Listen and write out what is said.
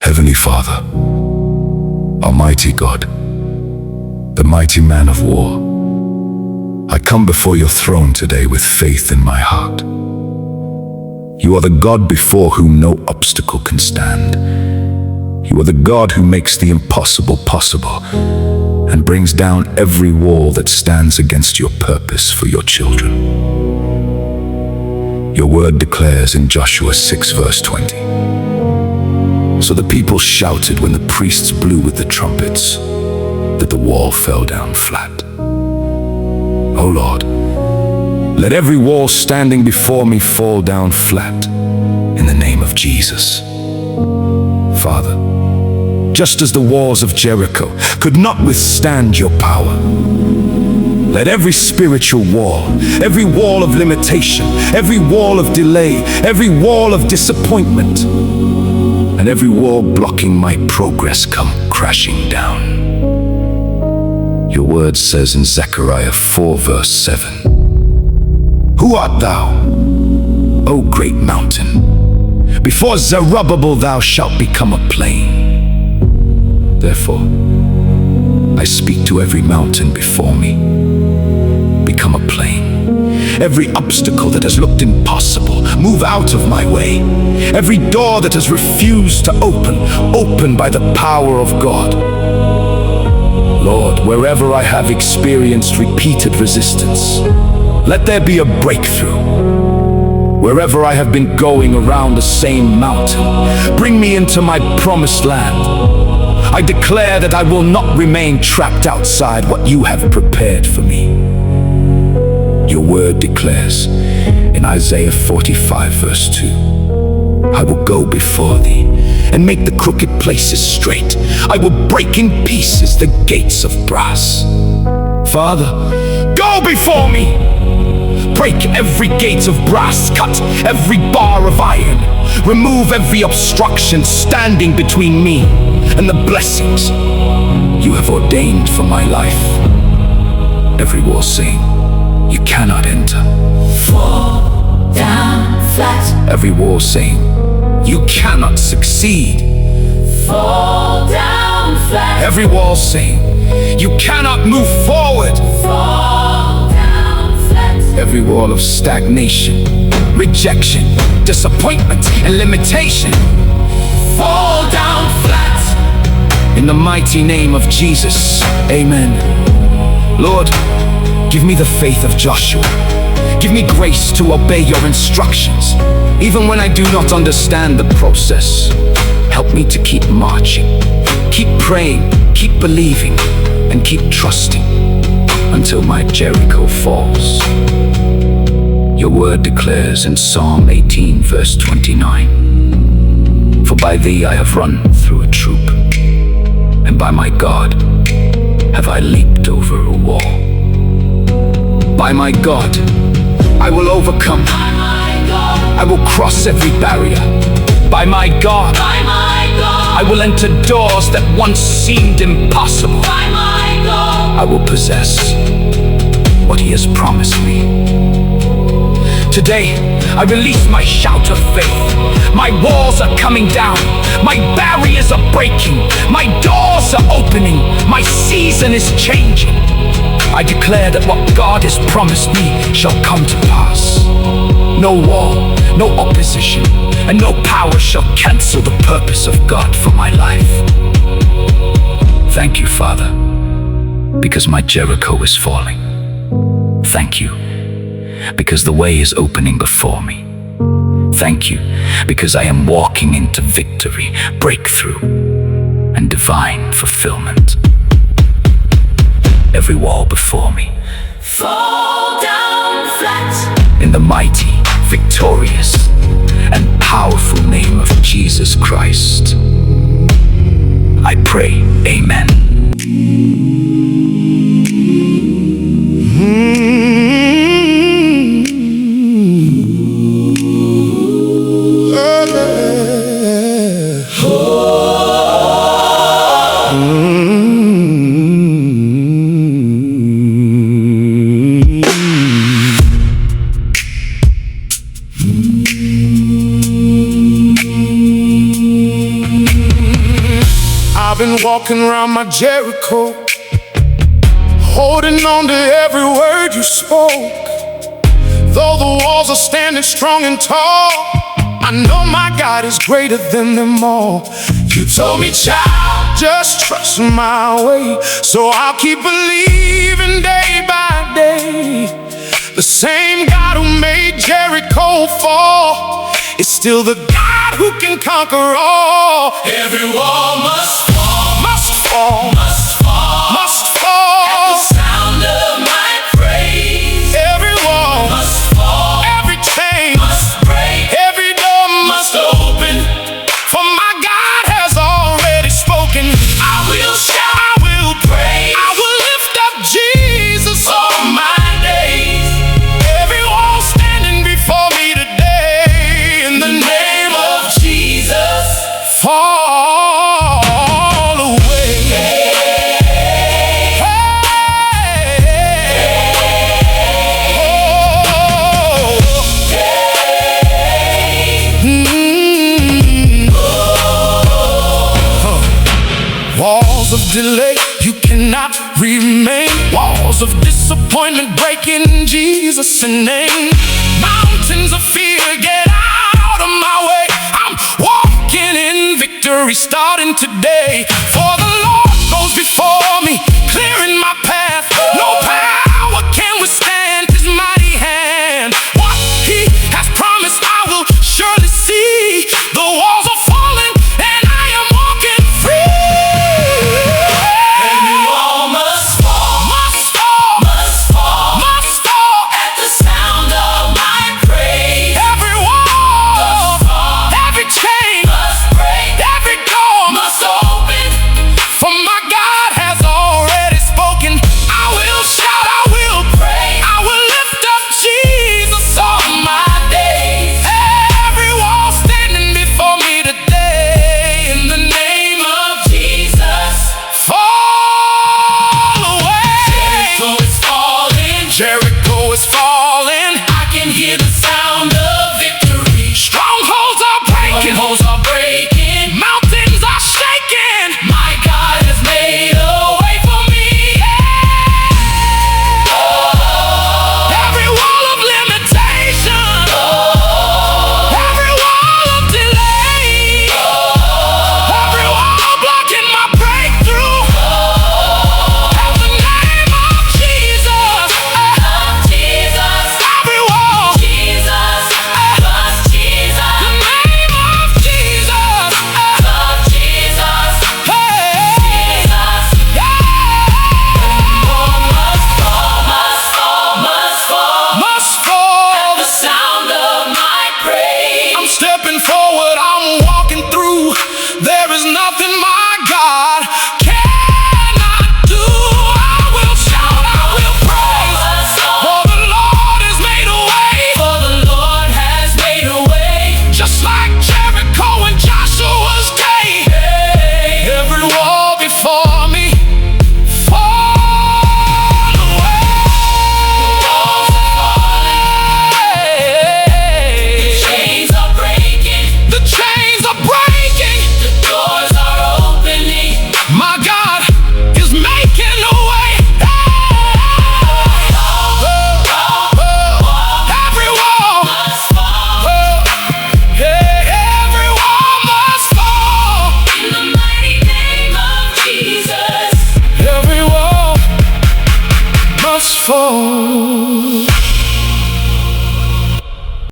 Heavenly Father, Almighty God, the mighty man of war, I come before your throne today with faith in my heart. You are the God before whom no obstacle can stand. You are the God who makes the impossible possible and brings down every wall that stands against your purpose for your children. Your word declares in Joshua 6 verse 20, "So the people shouted when the priests blew with the trumpets, that the wall fell down flat." Oh Lord, let every wall standing before me fall down flat in the name of Jesus. Father, just as the walls of Jericho could not withstand your power, let every spiritual wall, every wall of limitation, every wall of delay, every wall of disappointment, and every wall blocking my progress come crashing down. Your word says in Zechariah 4 verse 7, "Who art thou, O great mountain? Before Zerubbabel thou shalt become a plain." Therefore, I speak to every mountain before me, become a plain. Every obstacle that has looked impossible, move out of my way. Every door that has refused to open by the power of God. Lord, wherever I have experienced repeated resistance, let there be a breakthrough. Wherever I have been going around the same mountain, bring me into my promised land. I declare that I will not remain trapped outside what you have prepared for me. Your word declares in Isaiah 45 verse 2, "I will go before thee and make the crooked places straight. I will break in pieces the gates of brass." Father, go before me. Break every gate of brass, cut every bar of iron, remove every obstruction standing between me and the blessings you have ordained for my life. Every wall saying, "You cannot enter." Fall down flat. Every wall saying, "You cannot succeed." Fall down flat. Every wall saying, "You cannot move forward." Fall down flat. Every wall of stagnation, rejection, disappointment, and limitation, fall down flat. In the mighty name of Jesus, amen. Lord, give me the faith of Joshua. Give me grace to obey your instructions, even when I do not understand the process. Help me to keep marching, keep praying, keep believing, and keep trusting until my Jericho falls. Your word declares in Psalm 18 verse 29, "For by thee I have run through a troop, and by my God have I leaped over a wall." By my God, I will overcome. By my God. I will cross every barrier. By my God, By my God. I will enter doors that once seemed impossible. By my God. I will possess what he has promised me. Today, I release my shout of faith. My walls are coming down. My barriers are breaking. My doors are opening. My season is changing. I declare that what God has promised me shall come to pass. No wall, no opposition, and no power shall cancel the purpose of God for my life. Thank you, Father, because my Jericho is falling. Thank you, because the way is opening before me. Thank you, because I am walking into victory, breakthrough, and divine fulfillment. Every wall before me, Fall down flat. in the mighty, victorious, and powerful name of Jesus Christ, I pray, amen. I've been walking around my Jericho, holding on to every word you spoke. Though the walls are standing strong and tall, I know my God is greater than them all. You told me, child, just trust my way. So I'll keep believing day by day. The same God who made Jericho fall is still the God who can conquer all. Every wall must fall, must fall, must fall, must fall. At the sound of my praise, every wall must fall, every chain must break, every door must open. For my God has already spoken. I will shout, I will pray, I will lift up Jesus all my days. Every wall standing before me today, in the name of Jesus, fall away. Walls of delay, you cannot remain. Walls of disappointment break in Jesus' name. Mountains of fear, get out of my way. I'm walking in victory starting today. For the Lord goes before me, clearing my path. No power can withstand His mighty hand. What He has promised I will surely see. The walls are falling and I am walking free. Every wall must fall, must fall, must fall, must fall. At the sound of my praise, every wall must fall, every chain must break, every door must open. For my God has already spoken. I will shout, I will pray, I will lift up Jesus all my days. Every wall standing before me today, in the name of Jesus, fall away. Jericho is falling, Jericho is falling. I can hear the sound of victory. Strongholds are breaking, strongholds are breaking. Mountains are shaking. My God has made a way for me. Every wall of limitation, every wall of delay, every wall blocking my breakthrough, at the name of Jesus, Jesus, every wall, Jesus, Jesus, the name of Jesus, Jesus, hey, Jesus, yeah. Must fall, must fall, must fall, must fall. At the sound of my praise, I'm stepping forward, I'm walking through. There is nothing my God cannot do. I will shout, I will praise, for the Lord has made a way, for the Lord has made a way. Just like Jericho in Joshua's day, every wall before me fall away. The chains are breaking, the chains are breaking, the doors are opening. My God is making a way. Every wall must fall. Every wall must fall. In the mighty name of Jesus, every wall must fall.